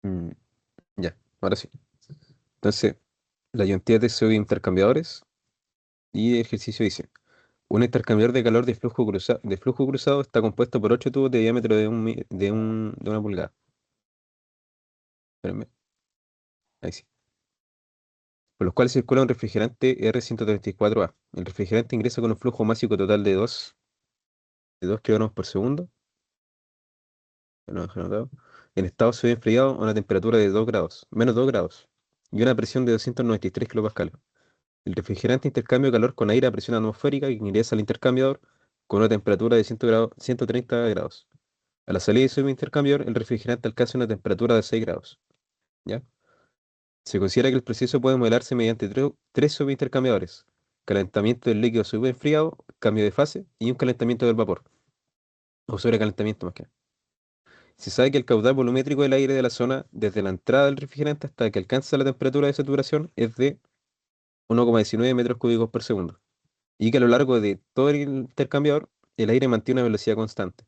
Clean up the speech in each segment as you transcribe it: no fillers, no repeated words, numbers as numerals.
Mm, ya, ahora sí. Entonces, la identidad de subintercambiadores y el ejercicio dice, un intercambiador de calor de flujo cruzado está compuesto por 8 tubos de diámetro de 1 pulgada. Espérenme, ahí sí. Por los cuales circula un refrigerante R134A. El refrigerante ingresa con un flujo másico total de dos kilogramos por segundo, bueno, dejo anotado, en estado semi-enfriado a una temperatura de 2 grados, menos 2 grados, y una presión de 293 kilopascales. El refrigerante intercambia calor con aire a presión atmosférica que ingresa al intercambiador con una temperatura de 100 grados, 130 grados. A la salida de su intercambiador, el refrigerante alcanza una temperatura de 6 grados. ¿Ya? Se considera que el proceso puede modelarse mediante tres subintercambiadores: calentamiento del líquido subenfriado, cambio de fase y un calentamiento del vapor, o sobrecalentamiento más que nada. Se sabe que el caudal volumétrico del aire de la zona, desde la entrada del refrigerante hasta que alcanza la temperatura de saturación, es de 1,19 metros cúbicos por segundo, y que a lo largo de todo el intercambiador, el aire mantiene una velocidad constante.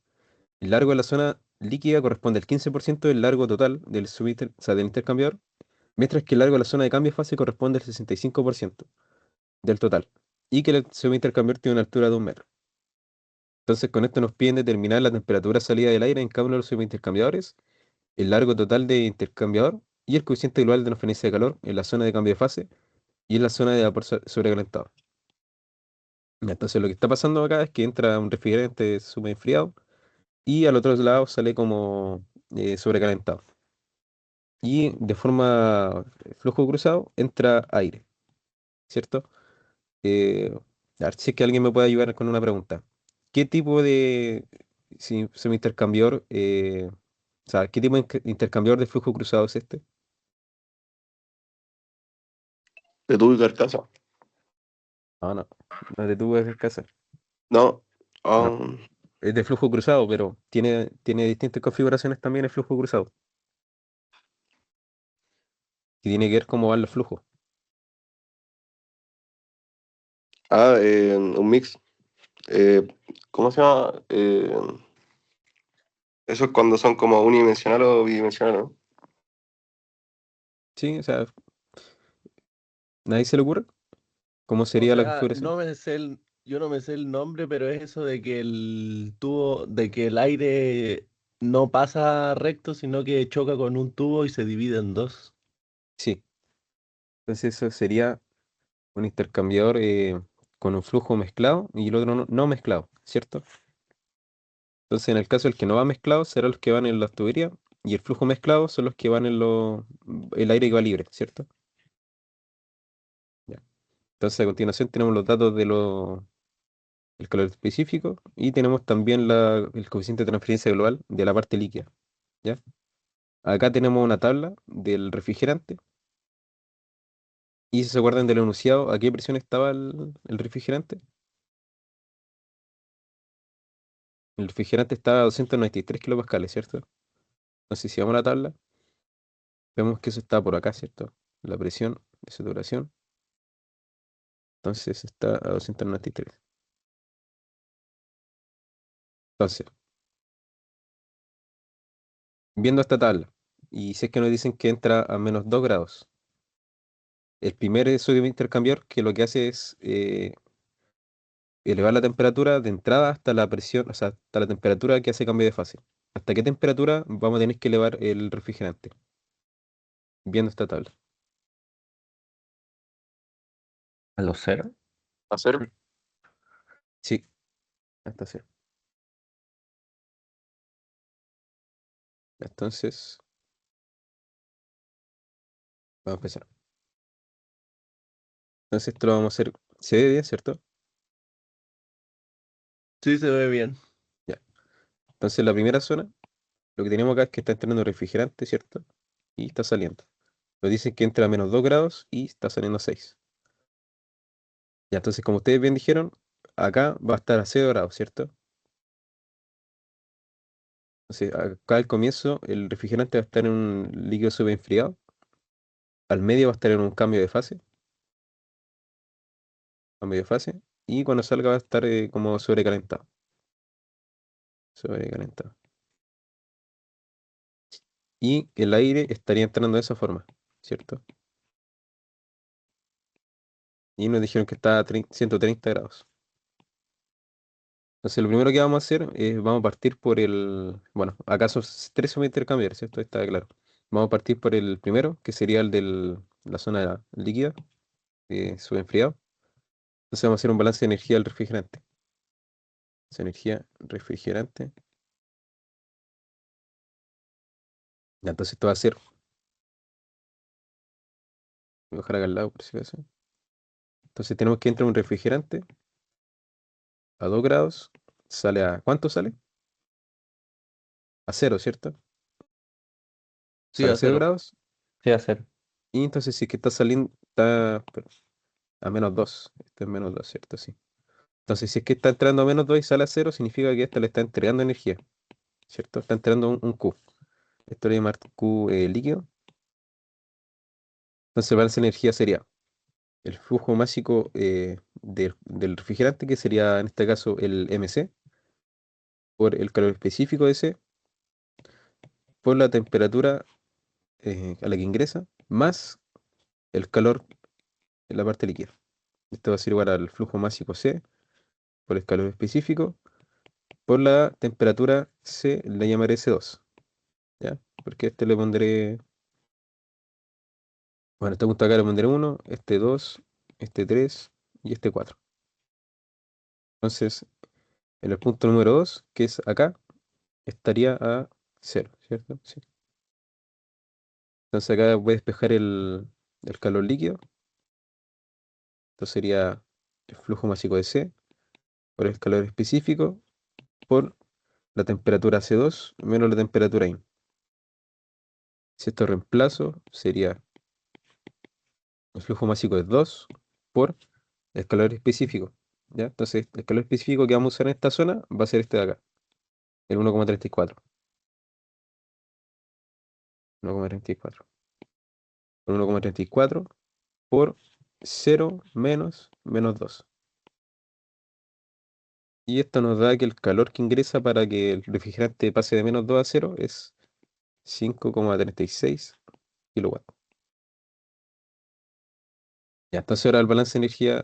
El largo de la zona líquida corresponde al 15% del largo total o sea, del intercambiador, mientras que el largo de la zona de cambio de fase corresponde al 65% del total, y que el subintercambiador tiene una altura de 1 metro. Entonces, con esto nos piden determinar la temperatura salida del aire en cada uno de los subintercambiadores, el largo total de intercambiador y el coeficiente global de transferencia de calor en la zona de cambio de fase y en la zona de vapor sobrecalentado. Entonces, lo que está pasando acá es que entra un refrigerante súper enfriado y al otro lado sale como sobrecalentado. Y de forma flujo cruzado entra aire, ¿cierto? Eh, a ver si es que alguien me puede ayudar con una pregunta. ¿Qué tipo de semi-intercambiador, o sea, qué tipo de intercambiador de flujo cruzado es este? De tubo y carcasa. Ah, no, no es de tubo de escasez. No. No, ah, es de flujo cruzado, pero tiene distintas configuraciones también el flujo cruzado. Y tiene que ver cómo van los flujos. un mix. Eh, ¿Cómo se llama? Eso es cuando son como unidimensional o bidimensional, ¿no? Sí, o sea, nadie se le ocurre cómo O sería la sea, configuración. yo no me sé el nombre, pero es eso de que de que el aire no pasa recto, sino que choca con un tubo y se divide en dos. Sí, entonces eso sería un intercambiador con un flujo mezclado y el otro no mezclado, ¿cierto? Entonces, en el caso del que no va mezclado, serán los que van en las tuberías y el flujo mezclado son los que van el aire que va libre, ¿cierto? Ya. Entonces, a continuación tenemos los datos el calor específico y tenemos también el coeficiente de transferencia global de la parte líquida, ¿ya? Acá tenemos una tabla del refrigerante y si se acuerdan del enunciado, ¿a qué presión estaba el refrigerante? El refrigerante estaba a 293 kilopascales, ¿cierto? Entonces, si vamos a la tabla, vemos que eso está por acá, ¿cierto? La presión de saturación, entonces está a 293. Entonces, viendo esta tabla, y si es que nos dicen que entra a menos 2 grados, el primer sodio intercambiador que lo que hace es elevar la temperatura de entrada hasta la presión, o sea, hasta la temperatura que hace cambio de fase. ¿Hasta qué temperatura vamos a tener que elevar el refrigerante? Viendo esta tabla. ¿A los cero? Hacer. Sí, hasta cero. Entonces, vamos a empezar. Entonces, esto lo vamos a hacer CD, 10, ¿cierto? Sí, se ve bien. Ya. Entonces, la primera zona, lo que tenemos acá es que está entrando refrigerante, ¿cierto? Y está saliendo. Nos dicen que entra a menos 2 grados y está saliendo a 6. Ya, entonces, como ustedes bien dijeron, acá va a estar a 0 grados, ¿cierto? Entonces, acá al comienzo, el refrigerante va a estar en un líquido enfriado. Al medio va a estar en un cambio de fase. Y cuando salga va a estar como sobrecalentado. Sobrecalentado. y el aire estaría entrando de esa forma, ¿cierto? Y nos dijeron que está a 130 grados. Entonces, lo primero que vamos a hacer es, vamos a partir por el, bueno, acaso tres se va a intercambiar, ¿cierto? Está claro. Vamos a partir por el primero, que sería el de la zona líquida, subenfriado. Entonces vamos a hacer un balance de energía del refrigerante. Esa energía refrigerante. Ya, entonces esto va a ser, voy a dejar acá al lado por si acaso. Entonces tenemos que entrar un refrigerante a 2 grados. Sale a, ¿cuánto sale? A cero, ¿cierto? Sí, Sale a a 0 cero. grados. Sí, a cero. Y entonces si es que está saliendo, está a -2. Esto es -2, ¿cierto? Sí. Entonces si es que está entrando a -2 y sale a cero, significa que esta le está entregando energía, ¿cierto? Está entrando un Q. Esto le llama Q líquido. Entonces el balance de energía sería el flujo másico del refrigerante, que sería en este caso el MC, por el calor específico de C, por la temperatura a la que ingresa, más el calor en la parte líquida. Esto va a ser igual al flujo másico C por el calor específico, por la temperatura C, le llamaré C2, ¿ya? Porque a este le pondré, bueno, este punto acá le pondré 1, este 2, este 3 y este 4. Entonces, en el punto número 2, que es acá, estaría a cero, ¿cierto? Sí. Entonces acá voy a despejar el calor líquido. Esto sería el flujo másico de C por el calor específico por la temperatura C2 menos la temperatura I. Si esto reemplazo, sería el flujo másico es 2 por el calor específico, ¿ya? Entonces el calor específico que vamos a usar en esta zona va a ser este de acá, el 1,34. 1,34. 1,34 por 0 menos -2. Y esto nos da que el calor que ingresa para que el refrigerante pase de -2 a cero es 5,36 kilowatts. Ya, entonces ahora el balance de energía,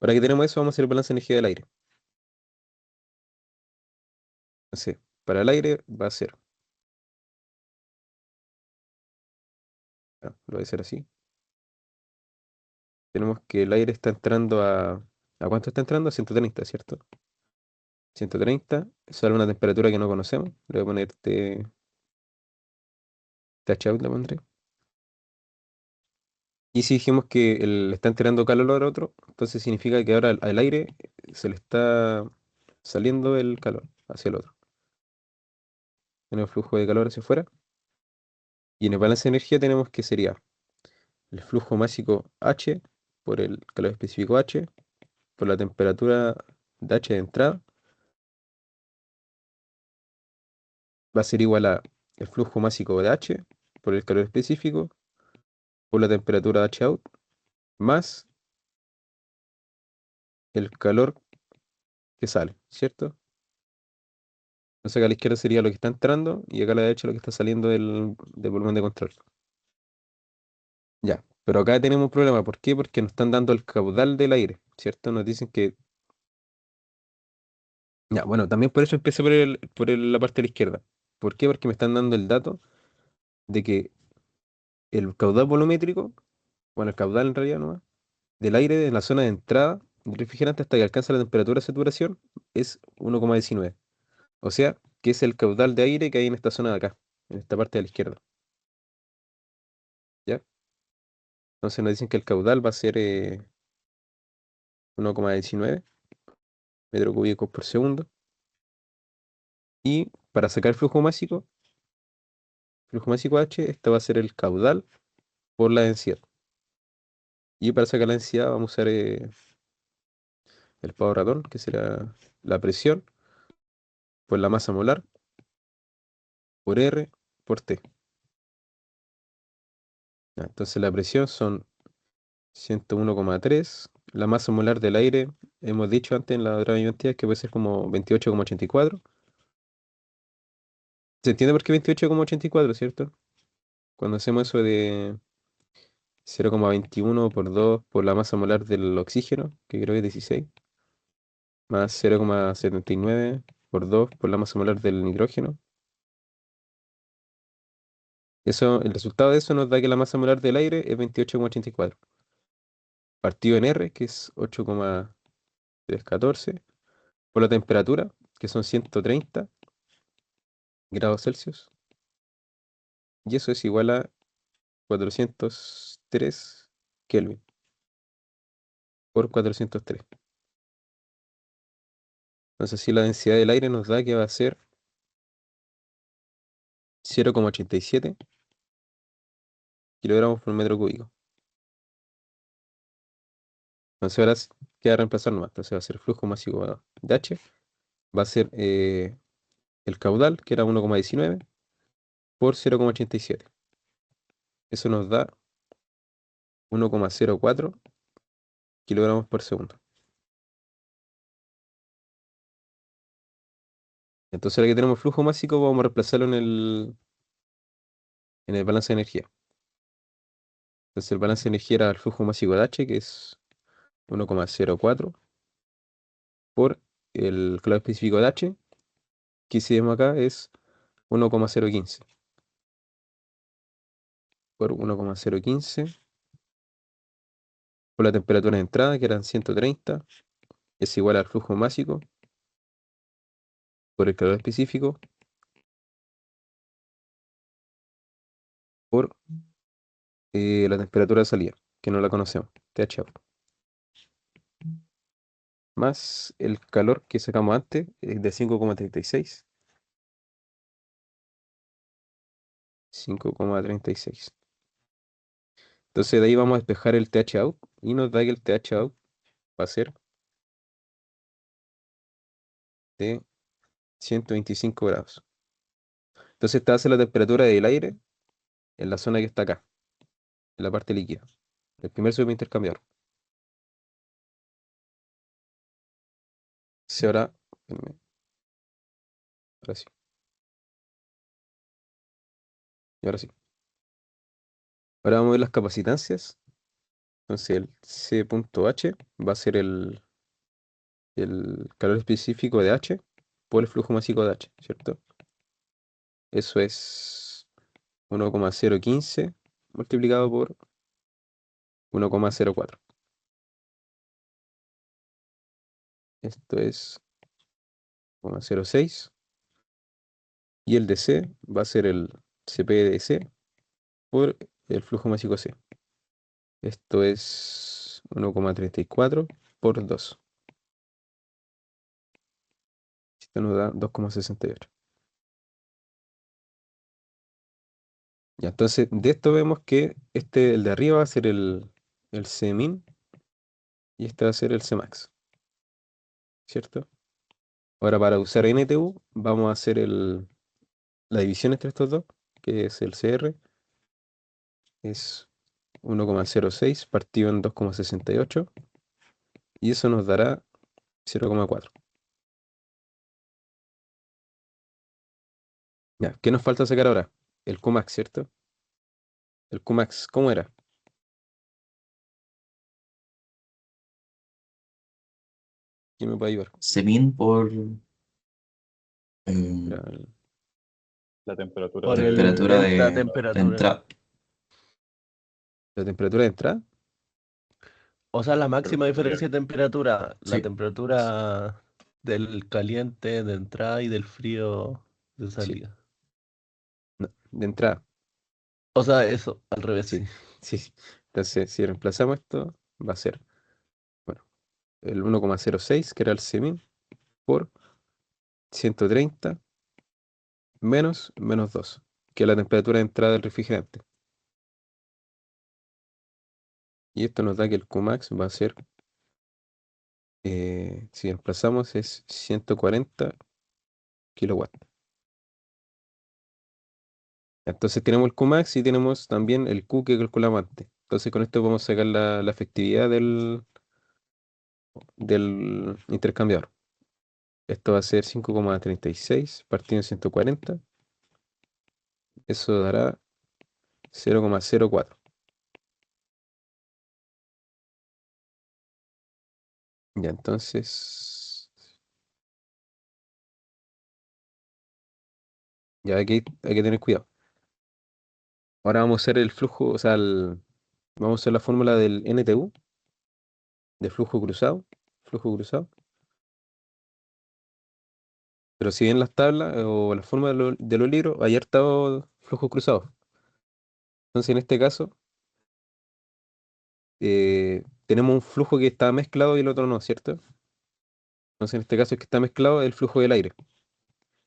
ahora que tenemos eso, vamos a hacer el balance de energía del aire. Entonces, para el aire va a ser, lo voy a hacer así. Tenemos que el aire está entrando ¿a cuánto está entrando? A 130, ¿cierto? 130, sale una temperatura que no conocemos. Le voy a poner TH out, le pondré. Y si dijimos que le está entrando calor al otro, entonces significa que ahora al aire se le está saliendo el calor hacia el otro. Tenemos flujo de calor hacia afuera. Y en el balance de energía tenemos que sería el flujo másico H por el calor específico H por la temperatura de H de entrada va a ser igual a el flujo másico de H por el calor específico por la temperatura de H out más el calor que sale, ¿cierto? Entonces acá a la izquierda sería lo que está entrando y acá a la derecha lo que está saliendo del volumen de control. Ya, pero acá tenemos un problema. ¿Por qué? Porque nos están dando el caudal del aire, ¿cierto? Nos dicen que... Ya, bueno, también por eso empecé la parte de la izquierda. ¿Por qué? Porque me están dando el dato de que el caudal volumétrico, bueno, el caudal en realidad no, del aire en la zona de entrada del refrigerante hasta que alcanza la temperatura de saturación es 1,19. O sea, que es el caudal de aire que hay en esta zona de acá, en esta parte de la izquierda. ¿Ya? Entonces nos dicen que el caudal va a ser 1,19 metros cúbicos por segundo. Y para sacar flujo másico H, esto va a ser el caudal por la densidad. Y para sacar la densidad vamos a usar el pavo ratón, que será la presión por la masa molar por R por T. Ya, entonces la presión son 101,3. La masa molar del aire, hemos dicho antes en la otra identidad que puede ser como 28,84. ¿Se entiende por qué 28,84, cierto? Cuando hacemos eso de 0,21 por 2 por la masa molar del oxígeno, que creo que es 16, más 0,79 por 2 por la masa molar del nitrógeno. Eso, el resultado de eso nos da que la masa molar del aire es 28,84. Partido en R, que es 8,314, por la temperatura, que son 130 grados Celsius. Y eso es igual a 403 Kelvin por 403. Entonces, si la densidad del aire nos da que va a ser 0,87 kilogramos por metro cúbico. Entonces, ahora queda reemplazar nomás. Entonces, va a ser flujo másico de H. Va a ser el caudal, que era 1,19 por 0,87. Eso nos da 1,04 kilogramos por segundo. Entonces, ahora que tenemos flujo másico, vamos a reemplazarlo en el balance de energía. Entonces, el balance de energía era el flujo másico de H, que es 1,04 por el calor específico de H, que si vemos acá es 1,015 por 1,015 por la temperatura de entrada, que eran 130, es igual al flujo másico por el calor específico por la temperatura de salida, que no la conocemos, TH más el calor que sacamos antes, de 5,36. 5,36. Entonces de ahí vamos a despejar el TH out y nos da que el TH out va a ser de 125 grados. Entonces esta va a ser la temperatura del aire en la zona que está acá, en la parte líquida. El primer subintercambiador. Si ahora, espérenme, ahora sí, y ahora sí. Ahora vamos a ver las capacitancias. Entonces el C.H va a ser el calor específico de H por el flujo másico de H, ¿cierto? Eso es 1,015 multiplicado por 1,04. Esto es 0,06. Y el de C va a ser el CP de C por el flujo másico C. Esto es 1,34 por 2. Esto nos da 2,68. Ya, entonces de esto vemos que el de arriba va a ser el Cmin y este va a ser el Cmax, ¿cierto? Ahora para usar NTU vamos a hacer la división entre estos dos, que es el CR, es 1,06 partido en 2,68 y eso nos dará 0,4. Ya, ¿qué nos falta sacar ahora? El Qmax, ¿cierto? El Qmax, ¿cómo era? ¿Quién me puede ayudar? Semin por Era La temperatura Por de temperatura la de temperatura. entrada. la temperatura de entrada. O sea, la máxima Pero, diferencia de temperatura, la Sí, temperatura del caliente de entrada y del frío de Sí, salida. no, de entrada. O sea, eso, al revés, Sí, sí. sí, sí. Entonces, si reemplazamos esto, va a ser, bueno, el 1,06, que era el Cmin, por 130 menos 2, que es la temperatura de entrada del refrigerante. Y esto nos da que el Qmax va a ser, si reemplazamos, es 140 kilowatts. Entonces tenemos el Qmax y tenemos también el Q que calculamos antes. Entonces con esto vamos a sacar la efectividad del intercambiador. Esto va a ser 5,36 partido en 140 Eso dará 0,04. Ya, entonces, ya hay que tener cuidado. Ahora vamos a hacer el flujo, o sea, vamos a hacer la fórmula del NTU, de flujo cruzado, pero si bien las tablas o la forma de los libros, hay harto flujos cruzados. Entonces, en este caso, tenemos un flujo que está mezclado y el otro no, ¿cierto? Entonces, en este caso, el que está mezclado es el flujo del aire.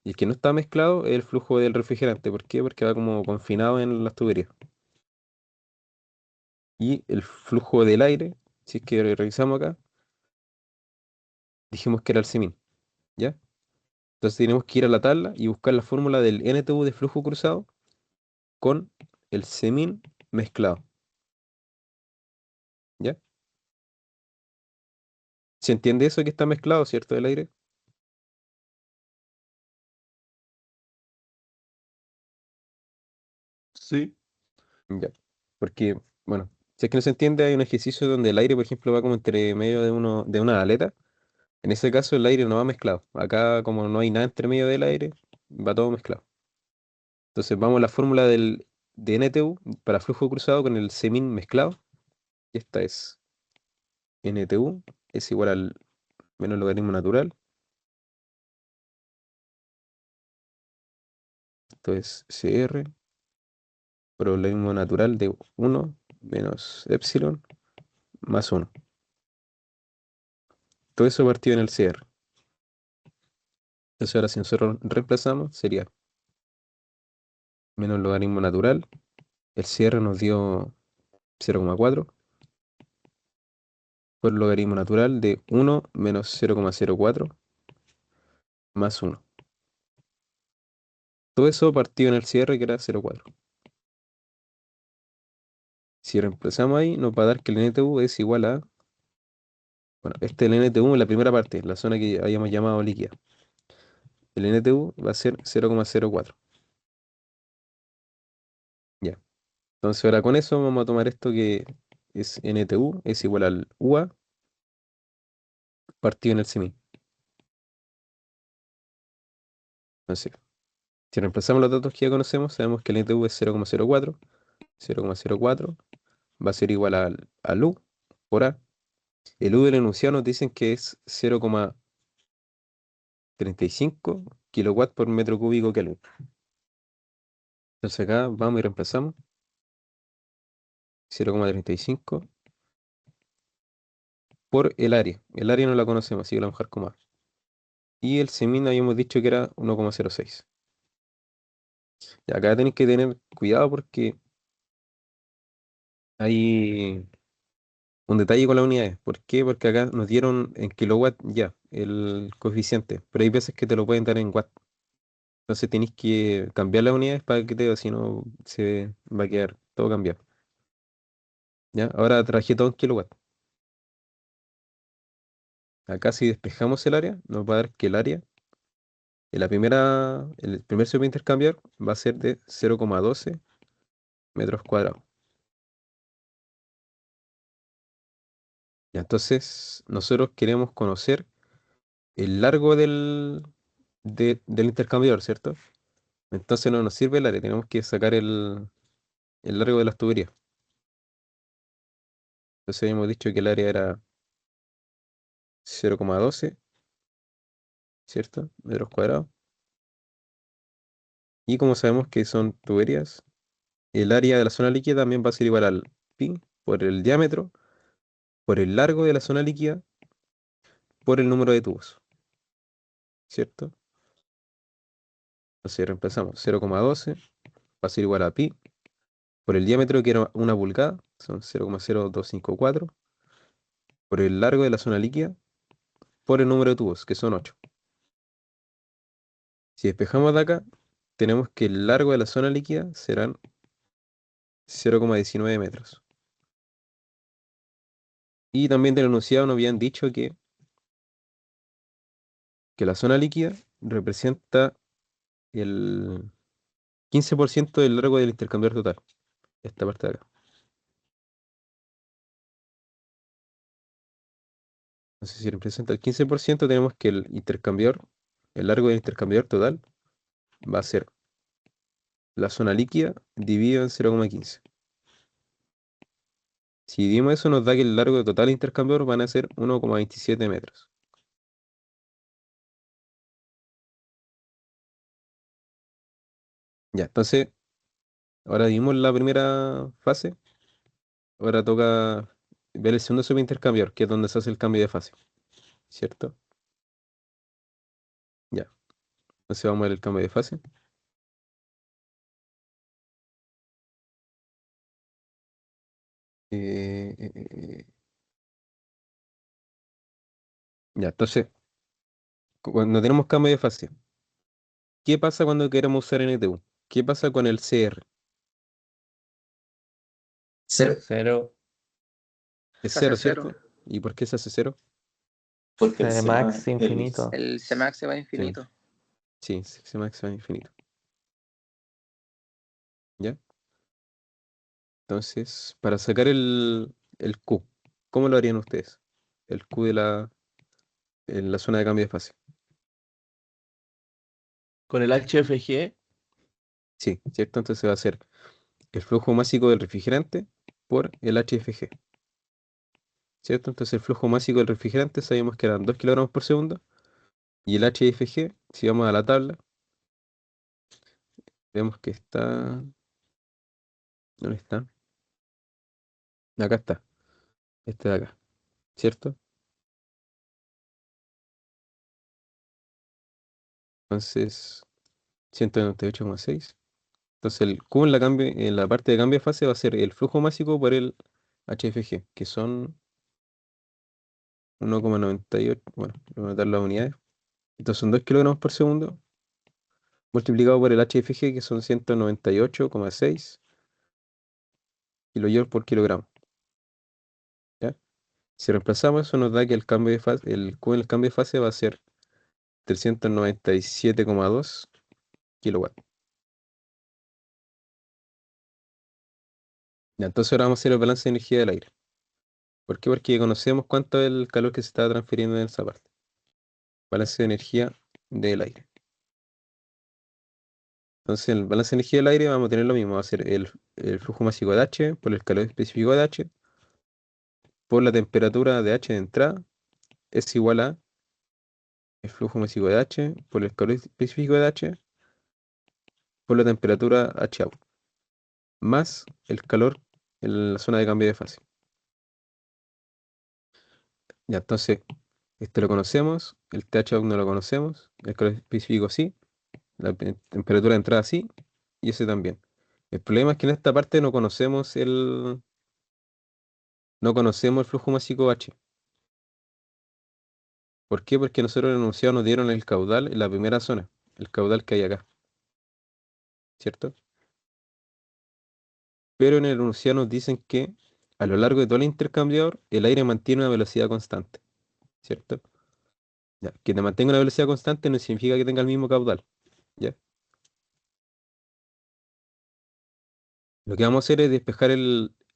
Y el que no está mezclado es el flujo del refrigerante. ¿Por qué? Porque va como confinado en las tuberías. Y el flujo del aire, si es que revisamos acá, dijimos que era el semin, ¿ya? Entonces tenemos que ir a la tabla y buscar la fórmula del NTU de flujo cruzado con el semin mezclado, ¿ya? ¿Se entiende eso que está mezclado, cierto, del aire? Sí. Ya. Porque, bueno, si es que no se entiende, hay un ejercicio donde el aire, por ejemplo, va como entre medio de una aleta. En ese caso el aire no va mezclado. Acá, como no hay nada entre medio del aire, va todo mezclado. Entonces vamos a la fórmula de NTU para flujo cruzado con el semin mezclado. Y esta es NTU es igual al menos logaritmo natural. Esto es CR por logaritmo natural de 1 menos epsilon más 1. Todo eso partido en el CR. Entonces ahora si nosotros reemplazamos sería menos logaritmo natural. El CR nos dio 0,4 por logaritmo natural de 1 menos 0,04 más 1. Todo eso partido en el CR que era 0,4. Si reemplazamos ahí, nos va a dar que el NTU es igual a... Bueno, este es el NTU en la primera parte, la zona que habíamos llamado líquida. El NTU va a ser 0,04. Ya. Entonces ahora con eso vamos a tomar esto que es NTU, es igual al UA partido en el semi. Entonces, si reemplazamos los datos que ya conocemos, sabemos que el NTU es 0,04. 0,04 va a ser igual al U por A. El U del enunciado nos dicen que es 0,35 kilowatts por metro cúbico Kelvin. Entonces acá vamos y reemplazamos 0,35 por el área. El área no la conocemos, así que la vamos a dejar como A. Y el semin habíamos dicho que era 1,06. Y acá tenéis que tener cuidado porque hay un detalle con las unidades. ¿Por qué? Porque acá nos dieron en kilowatt ya el coeficiente, pero hay veces que te lo pueden dar en watt. Entonces tenéis que cambiar las unidades para que te, si no se va a quedar todo cambiado. ¿Ya? Ahora traje todo en kilowatt. Acá si despejamos el área, nos va a dar que el área, el primer se va a intercambiar, va a ser de 0,12 metros cuadrados. Ya, entonces, nosotros queremos conocer el largo del intercambiador, ¿cierto? Entonces no nos sirve el área, tenemos que sacar el largo de las tuberías. Entonces habíamos dicho que el área era 0,12, ¿cierto? Metros cuadrados. Y como sabemos que son tuberías, el área de la zona líquida también va a ser igual al pi por el diámetro, por el largo de la zona líquida, por el número de tubos, ¿cierto? Entonces reemplazamos 0,12 va a ser igual a pi por el diámetro que era una pulgada, son 0,0254, por el largo de la zona líquida, por el número de tubos, que son 8. Si despejamos de acá, tenemos que el largo de la zona líquida serán 0,19 metros. Y también del enunciado nos habían dicho que la zona líquida representa el 15% del largo del intercambiador total. Esta parte de acá. Entonces, si representa el 15%, tenemos que el largo del intercambiador total va a ser la zona líquida dividido en 0,15. Si dividimos eso, nos da que el largo total del intercambiador van a ser 1,27 metros. Ya, entonces, ahora vimos la primera fase. Ahora toca ver el segundo subintercambiador, que es donde se hace el cambio de fase. ¿Cierto? Ya. Entonces vamos a ver el cambio de fase. Ya, entonces, cuando tenemos cambio de fase, ¿qué pasa cuando queremos usar NTU? ¿Qué pasa con el CR? Cero. Cero. Es Se hace cero, cero. ¿cierto? ¿Y por qué se hace cero? Porque el Max Cmax, infinito. El Cmax se va a infinito. Sí, se max infinito. ¿Ya? Entonces, para sacar el Q, ¿cómo lo harían ustedes? El Q en la zona de cambio de fase. Con el HFG, Sí, ¿cierto? Entonces va a ser el flujo másico del refrigerante por el HFG. ¿Cierto? Entonces el flujo másico del refrigerante sabíamos que eran 2 kilogramos por segundo. Y el HFG, si vamos a la tabla, vemos que está... ¿Dónde está? Acá está. Este de acá. ¿Cierto? Entonces, 198,6. Entonces el Q en la parte de cambio de fase va a ser el flujo másico por el HFG, que son 1,98. Bueno, voy a anotar las unidades. Entonces son 2 kilogramos por segundo multiplicado por el HFG, que son 198,6 kilojoules por kilogramo. ¿Ya? Si reemplazamos eso, nos da que el Q en el cambio de fase va a ser 397,2 kilowatts. Ya, entonces ahora vamos a hacer el balance de energía del aire. ¿Por qué? Porque conocemos cuánto es el calor que se está transfiriendo en esa parte. Balance de energía del aire. Entonces, en el balance de energía del aire vamos a tener lo mismo. Va a ser el flujo másico de H por el calor específico de H por la temperatura de H de entrada es igual a el flujo másico de H por el calor específico de H por la temperatura H out más el calor en la zona de cambio de fase. Ya, entonces, este lo conocemos, el TH out no lo conocemos, el calor específico sí, la temperatura de entrada sí, y ese también. El problema es que en esta parte no conocemos el flujo másico H. ¿Por qué? Porque nosotros en el enunciado nos dieron el caudal en la primera zona, el caudal que hay acá, ¿cierto? Pero en el enunciado nos dicen que a lo largo de todo el intercambiador el aire mantiene una velocidad constante, ¿cierto? Ya, que te mantenga una velocidad constante no significa que tenga el mismo caudal, ¿ya? Lo que vamos a hacer es despejar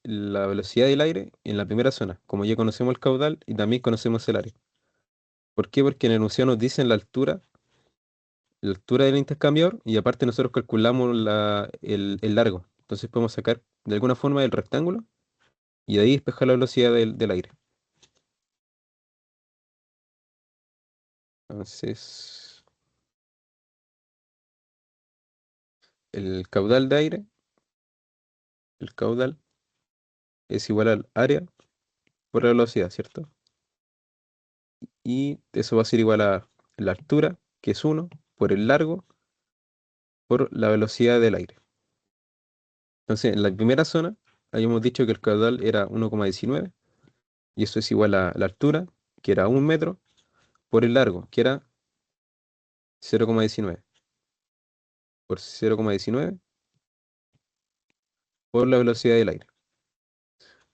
la velocidad del aire en la primera zona, como ya conocemos el caudal y también conocemos el área. ¿Por qué? Porque en el enunciado nos dicen la altura del intercambiador y aparte nosotros calculamos el largo. Entonces podemos sacar de alguna forma el rectángulo y de ahí despejar la velocidad del aire. Entonces, el caudal de aire, el caudal es igual al área por la velocidad, ¿cierto? Y eso va a ser igual a la altura, que es 1, por el largo, por la velocidad del aire. Entonces, en la primera zona, habíamos dicho que el caudal era 1,19, y eso es igual a la altura, que era 1 metro, por el largo, que era 0,19, por 0,19, por la velocidad del aire.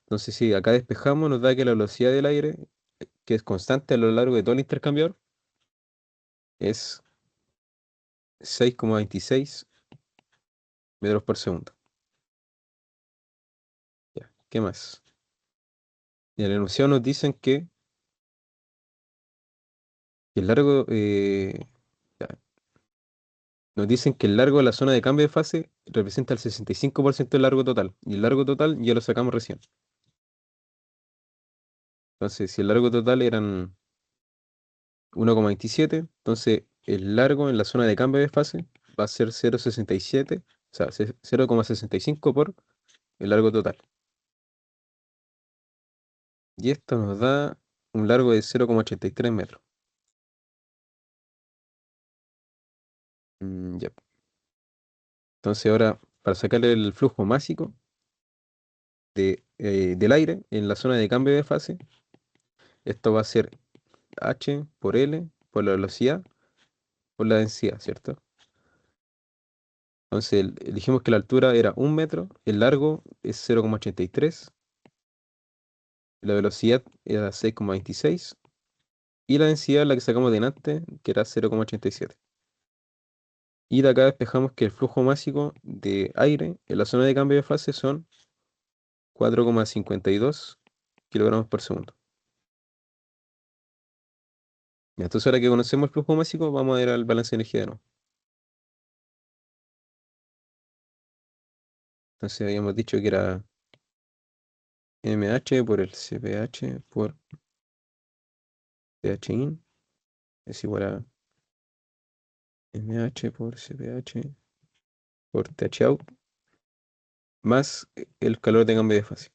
Entonces, si acá despejamos, nos da que la velocidad del aire, que es constante a lo largo de todo el intercambiador, es 6,26 metros por segundo. Ya, ¿qué más? Y en el enunciado nos dicen que el largo, ya, nos dicen que el largo de la zona de cambio de fase representa el 65% del largo total. Y el largo total ya lo sacamos recién. Entonces, si el largo total eran 1,27, entonces el largo en la zona de cambio de fase va a ser 0,67, o sea, 0,65 por el largo total. Y esto nos da un largo de 0,83 metros. Ya. Entonces ahora, para sacar el flujo másico del aire en la zona de cambio de fase, esto va a ser H por L por la velocidad por la densidad, ¿cierto? Entonces dijimos que la altura era 1 metro, el largo es 0,83, la velocidad era 6,26 y la densidad la que sacamos delante, que era 0,87. Y de acá despejamos que el flujo másico de aire en la zona de cambio de fase son 4,52 kilogramos por segundo. Ya, entonces ahora que conocemos el flujo másico, vamos a ver al balance de energía de nuevo. Entonces habíamos dicho que era mH por el CPH por Phin es igual a mH por CPH por Thout más el calor de cambio de fase.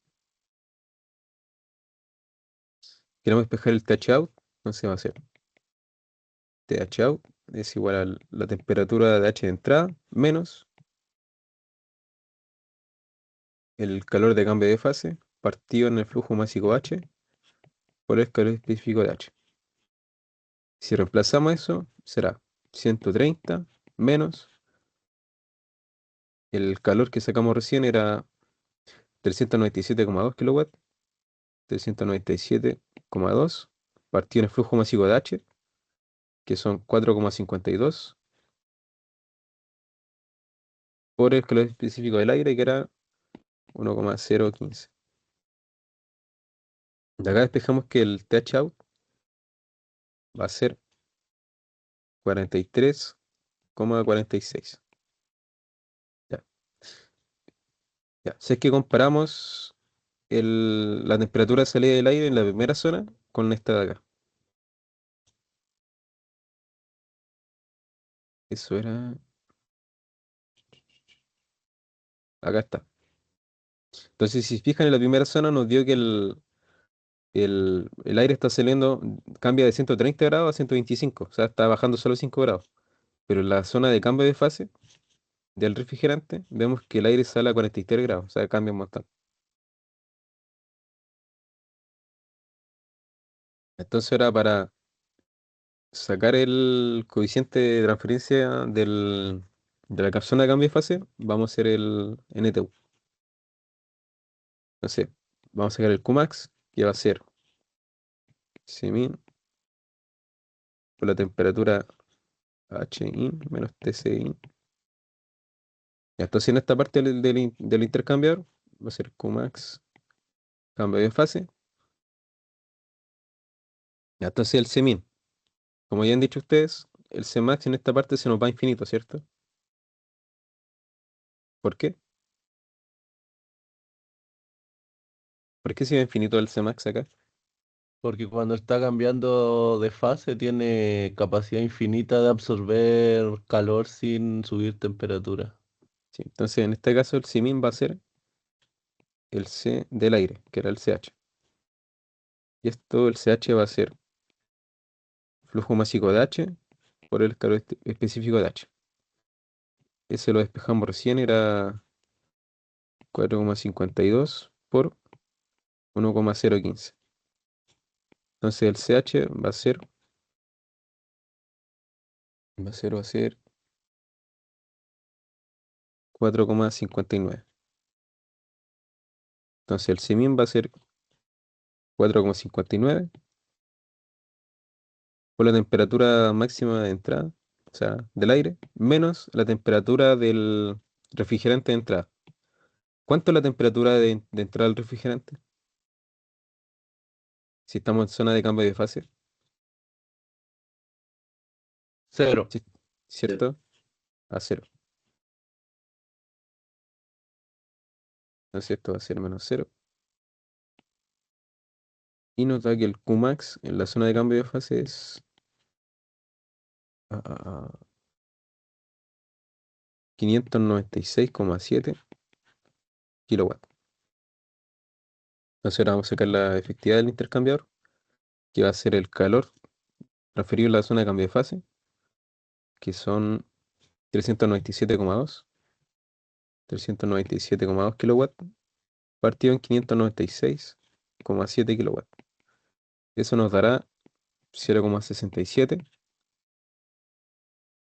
Queremos despejar el Thout, entonces va a ser Thout es igual a la temperatura de H de entrada menos el calor de cambio de fase partido en el flujo másico H por el calor específico de H. Si reemplazamos eso, será 130 menos el calor que sacamos recién era 397,2 kilowatts, 397,2 partido en el flujo másico de H, que son 4,52 por el calor específico del aire, que era 1,015. De acá despejamos que el Thout va a ser 43,46. Ya, ya. Si es que comparamos la temperatura de salida del aire en la primera zona con esta de acá. Eso era... Acá está. Entonces, si se fijan en la primera zona, nos dio que el aire está saliendo, cambia de 130 grados a 125, o sea, está bajando solo 5 grados. Pero en la zona de cambio de fase del refrigerante, vemos que el aire sale a 43 grados, o sea, cambia un montón. Entonces, ahora para sacar el coeficiente de transferencia de la zona de cambio de fase, vamos a hacer el NTU. Entonces, vamos a sacar el Qmax, que va a ser Cmin por la temperatura Hin menos Tcin. Ya, entonces en esta parte del intercambiador va a ser Qmax, cambio de fase. Ya, entonces el Cmin, como ya han dicho ustedes, el Cmax en esta parte se nos va a infinito, ¿cierto? ¿Por qué? ¿Por qué se va a infinito el Cmax acá? Porque cuando está cambiando de fase tiene capacidad infinita de absorber calor sin subir temperatura. Sí, entonces en este caso el Cmin va a ser el C del aire, que era el CH. Y esto, el CH va a ser flujo másico de H por el calor específico de H. Ese lo despejamos recién, era 4,52 por 1,015. Entonces el CH va a ser 4,59. Entonces el Cmin va a ser 4,59 por la temperatura máxima de entrada, o sea, del aire, menos la temperatura del refrigerante de entrada. ¿Cuánto es la temperatura de entrada del refrigerante? Si estamos en zona de cambio de fase, 0. ¿sí? ¿Cierto? A cero. Entonces esto va a ser menos cero. Y nos da que el Qmax en la zona de cambio de fase es 596,7 kilowatts. Entonces ahora vamos a sacar la efectividad del intercambiador, que va a ser el calor transferido a la zona de cambio de fase, que son 397,2 kilowatts, partido en 596,7 kilowatts. Eso nos dará 0,67.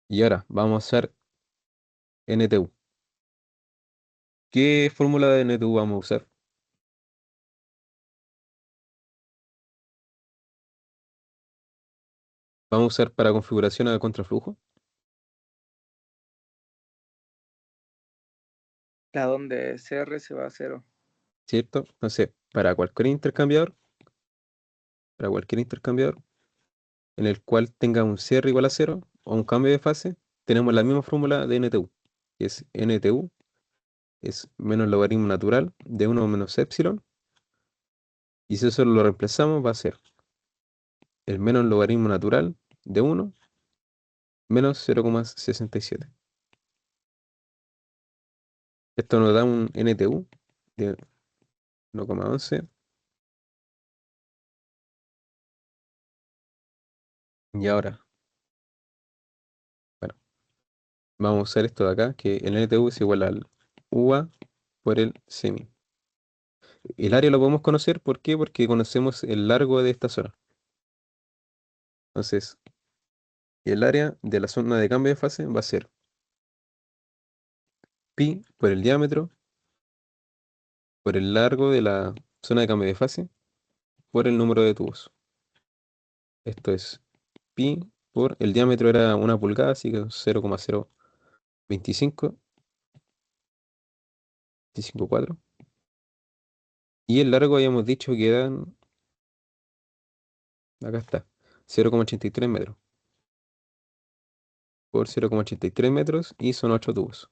Y ahora vamos a usar NTU. ¿Qué fórmula de NTU vamos a usar? Vamos a usar para configuración a contraflujo, La donde CR se va a 0. ¿cierto? Entonces, para cualquier intercambiador en el cual tenga un cierre igual a cero o un cambio de fase, tenemos la misma fórmula de NTU, que es NTU, es menos logaritmo natural de 1 menos epsilon, y si eso lo reemplazamos va a ser el menos logaritmo natural de 1 menos 0,67. Esto nos da un NTU de 1,11. Y ahora, bueno, vamos a usar esto de acá, que el NTU es igual al UA por el semi. El área lo podemos conocer, ¿por qué? Porque conocemos el largo de esta zona. Entonces, el área de la zona de cambio de fase va a ser pi por el diámetro, por el largo de la zona de cambio de fase, por el número de tubos. Esto es pi por el diámetro era 1 pulgada, así que 0,025, 254. Y el largo habíamos dicho que eran, acá está, 0,83 metros por 0,83 metros y son 8 tubos.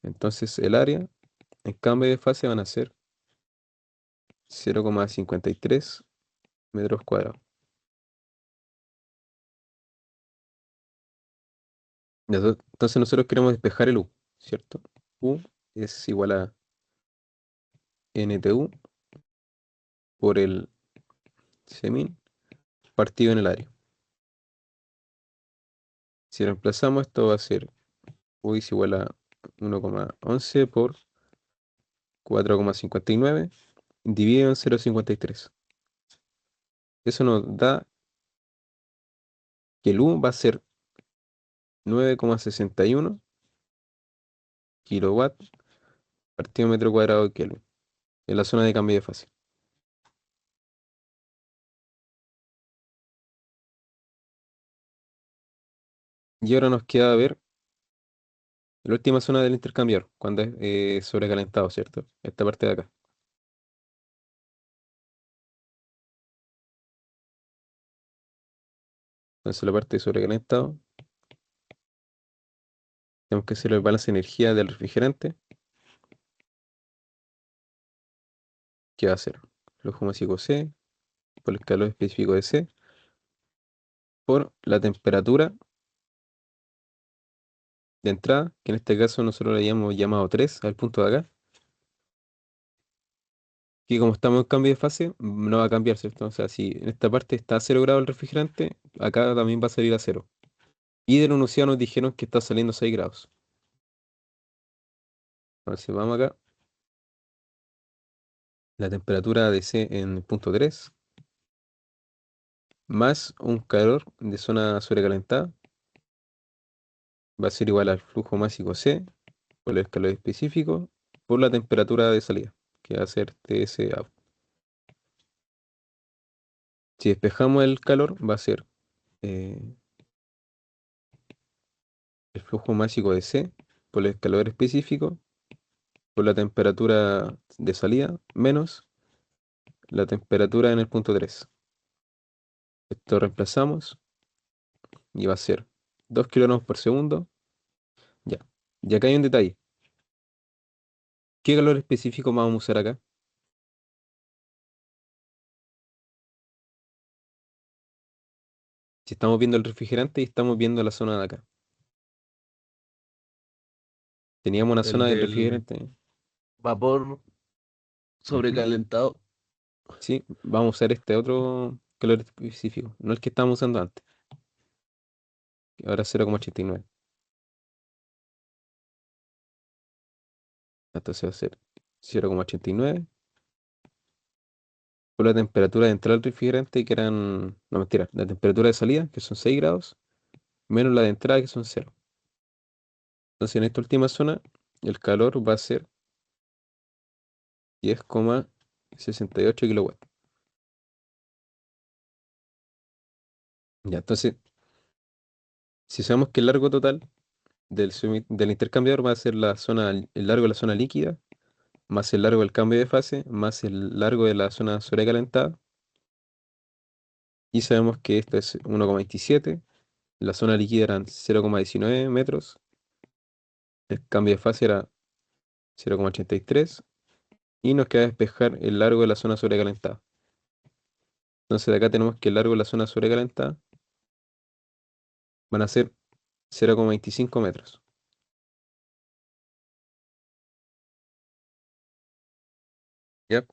Entonces el área en cambio de fase van a ser 0,53 metros cuadrados. Entonces nosotros queremos despejar el U, ¿cierto? U es igual a NTU por el semin partido en el área. Si reemplazamos esto va a ser U es igual a 1,11 por 4,59 dividido en 0,53. Eso nos da que el U va a ser 9,61 kilowatt partido metro cuadrado de Kelvin en la zona de cambio de fase. Y ahora nos queda ver la última zona del intercambiador, cuando es sobrecalentado, ¿cierto? Esta parte de acá. Entonces la parte de sobrecalentado, tenemos que hacer el balance de energía del refrigerante, que va a ser flujo másico C por el calor específico de C por la temperatura de entrada, que en este caso nosotros le habíamos llamado 3 al punto de acá, que como estamos en cambio de fase, no va a cambiar, ¿cierto? O sea, si en esta parte está a 0 grados el refrigerante, acá también va a salir a 0. Y de la universidad nos dijeron que está saliendo 6 grados. Entonces vamos acá. La temperatura de C en punto 3 más un calor de zona sobrecalentada va a ser igual al flujo másico C por el calor específico por la temperatura de salida, que va a ser TSA. Si despejamos el calor, va a ser el flujo másico de C por el calor específico por la temperatura de salida menos la temperatura en el punto 3. Esto reemplazamos y va a ser 2 kilogramos por segundo. Ya. Y acá hay un detalle. ¿Qué calor específico vamos a usar acá? Si estamos viendo el refrigerante y estamos viendo la zona de acá. Teníamos una zona El del del refrigerante. vapor sobrecalentado. Sí, vamos a usar este otro calor específico, no el que estábamos usando antes. Que ahora es 0,89. Entonces va a ser 0,89 por la temperatura de entrada del refrigerante, que eran, no mentira, la temperatura de salida, que son 6 grados, menos la de entrada, que son 0. Entonces en esta última zona, el calor va a ser 10,68 kilowatts. Ya, entonces, si sabemos que el largo total del intercambiador va a ser el largo de la zona líquida, más el largo del cambio de fase, más el largo de la zona sobrecalentada, y sabemos que esto es 1,27, la zona líquida eran 0,19 metros, el cambio de fase era 0,83, y nos queda despejar el largo de la zona sobrecalentada. Entonces de acá tenemos que el largo de la zona sobrecalentada van a ser 0,25 metros. ¿Ya?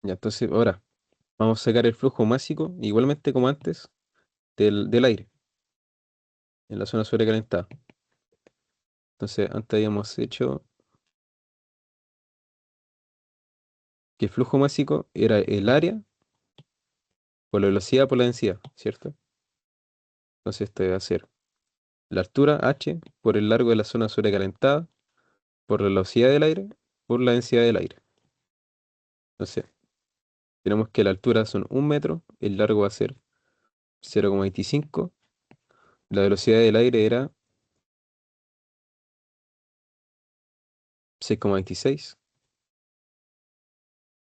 Ya, entonces ahora vamos a sacar el flujo másico, igualmente como antes, del aire, en la zona sobrecalentada. Entonces antes habíamos hecho que el flujo másico era el área por la velocidad por la densidad, ¿cierto? Entonces esto va a ser la altura h por el largo de la zona sobrecalentada, por la velocidad del aire, por la densidad del aire. Entonces tenemos que la altura son 1 metro, el largo va a ser 0,25, la velocidad del aire era 6,26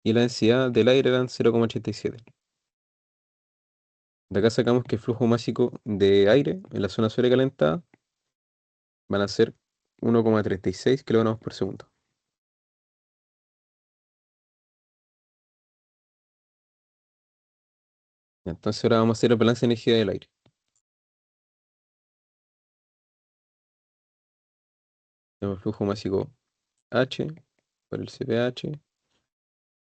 y la densidad del aire eran 0,87. De acá sacamos que el flujo másico de aire en la zona sobrecalentada van a ser 1,36 kilogramos por segundo. Entonces ahora vamos a hacer el balance de energía del aire. Tenemos el flujo másico H por el CPH,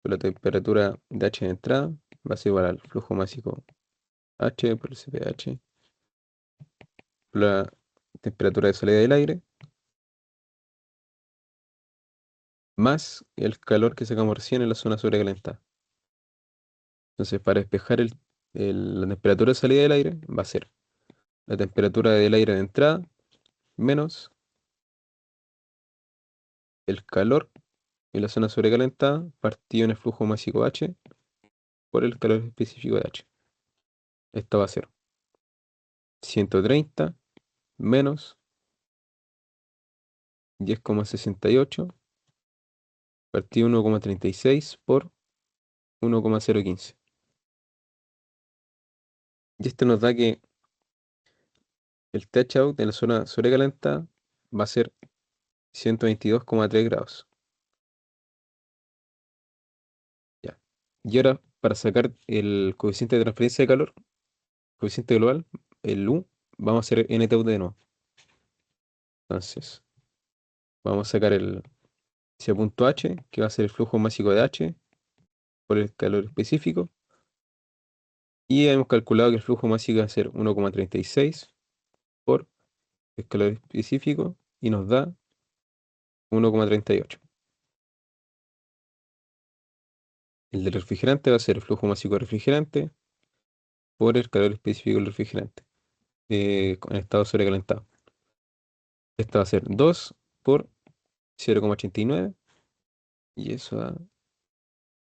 por la temperatura de H de entrada, va a ser igual al flujo másico H por el CPH, por la temperatura de salida del aire, más el calor que sacamos recién en la zona sobrecalentada. Entonces para despejar la temperatura de salida del aire va a ser la temperatura del aire de entrada menos el calor en la zona sobrecalentada partido en el flujo másico H por el calor específico de H. Esto va a ser 130 menos 10,68 partido 1,36 por 1,015. Y esto nos da que el TH out en la zona sobrecalentada va a ser 122,3 grados. Ya. Y ahora, para sacar el coeficiente de transferencia de calor, coeficiente global, el U, vamos a hacer NTU de nuevo. Entonces, vamos a sacar ese punto H, que va a ser el flujo másico de H por el calor específico. Y hemos calculado que el flujo másico va a ser 1,36 por el calor específico y nos da 1,38. El del refrigerante va a ser el flujo másico de refrigerante por el calor específico del refrigerante con estado sobrecalentado. Esto va a ser 2 por 0,89 y eso a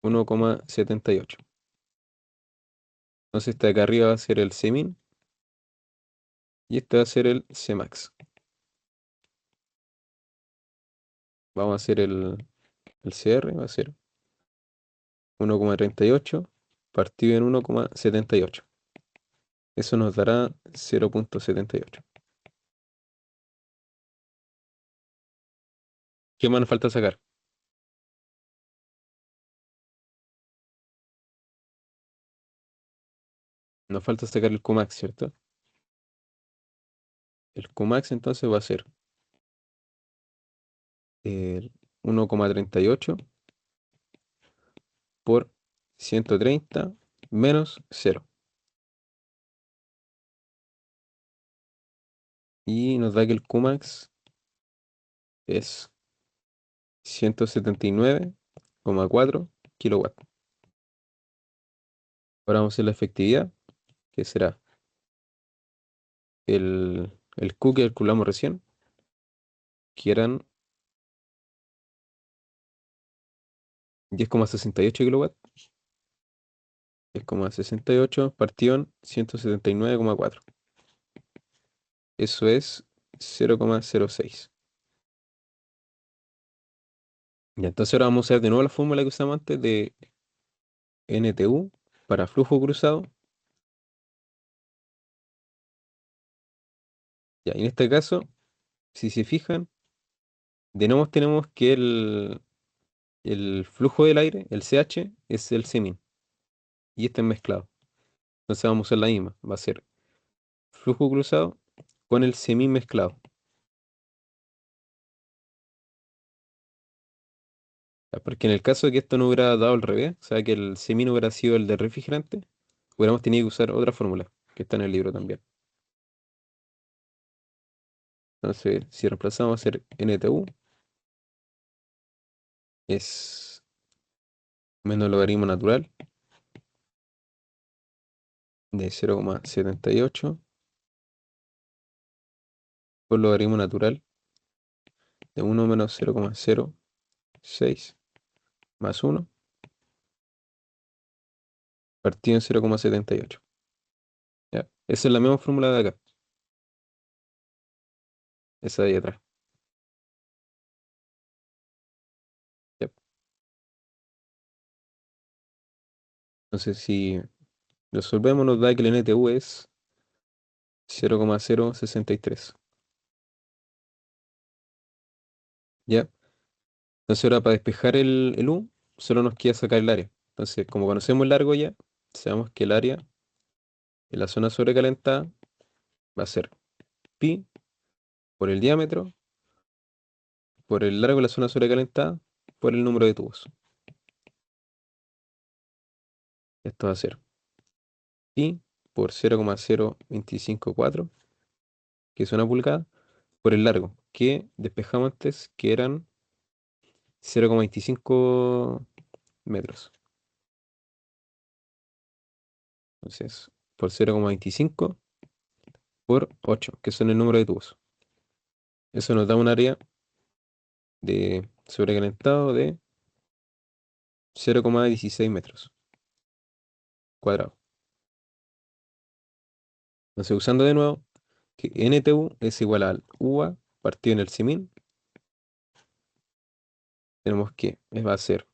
1,78. Entonces este de acá arriba va a ser el Cmin y este va a ser el Cmax. Vamos a hacer el CR, va a ser 1,38 partido en 1,78. Eso nos dará 0,78. ¿Qué más nos falta sacar? Nos falta sacar el Qmax, ¿cierto? El Qmax entonces va a ser el 1,38 por 130 menos 0. Y nos da que el Qmax es 179,4 kilowatts. Ahora vamos a hacer la efectividad, que será el Q que calculamos recién, que eran 10,68 kilowatts. 10,68 partido en 179,4. Eso es 0,06. Y entonces ahora vamos a usar de nuevo la fórmula que usamos antes de NTU para flujo cruzado. Ya, en este caso, si se fijan, de nuevo tenemos que el flujo del aire, el CH, es el Cmin. Y este es mezclado. Entonces vamos a usar la misma. Va a ser flujo cruzado con el Cmin mezclado. Ya, porque en el caso de que esto no hubiera dado al revés, o sea que el Cmin hubiera sido el del refrigerante, hubiéramos tenido que usar otra fórmula, que está en el libro también. Entonces, si reemplazamos a hacer NTU, es menos logaritmo natural de 0,78 por logaritmo natural de 1 menos 0,06 más 1 partido en 0,78. ¿Ya? Esa es la misma fórmula de acá, esa de ahí atrás. ¿Ya? Entonces, si resolvemos, nos da que el NTU es 0,063. ¿Ya? Entonces ahora para despejar el U, solo nos queda sacar el área. Entonces, como conocemos el largo ya, sabemos que el área en la zona sobrecalentada va a ser pi por el diámetro, por el largo de la zona sobrecalentada, por el número de tubos. Esto va a ser pi por 0,0254, que es una pulgada, por el largo, que despejamos antes, que eran 0,25 metros. Entonces, por 0,25 por 8, que son el número de tubos. Eso nos da un área de sobrecalentado de 0,16 metros cuadrados. Entonces, usando de nuevo, que NTU es igual al UA partido en el Cmin, tenemos que va a ser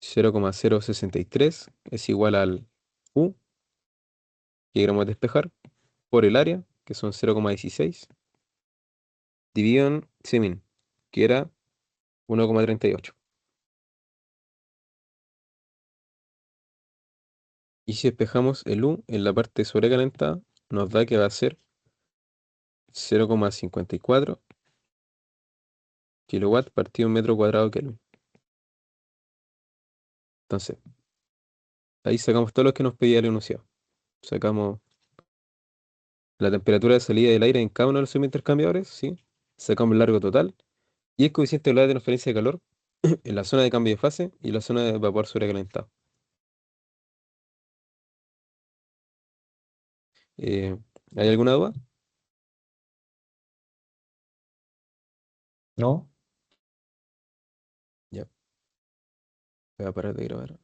0,063 es igual al U, que queremos despejar, por el área, que son 0,16, dividido en Cmin, que era 1,38. Y si despejamos el U en la parte sobrecalentada, nos da que va a ser 0,54 kilowatt partido en metro cuadrado Kelvin. Entonces, ahí sacamos todo lo que nos pedía el enunciado. Sacamos la temperatura de salida del aire en cada uno de los subintercambiadores, ¿sí? Sacamos el largo total y el coeficiente de transferencia de calor en la zona de cambio de fase y la zona de vapor sobrecalentado. Eh, ¿Hay alguna duda? ¿No? Ya. Voy a parar de grabar.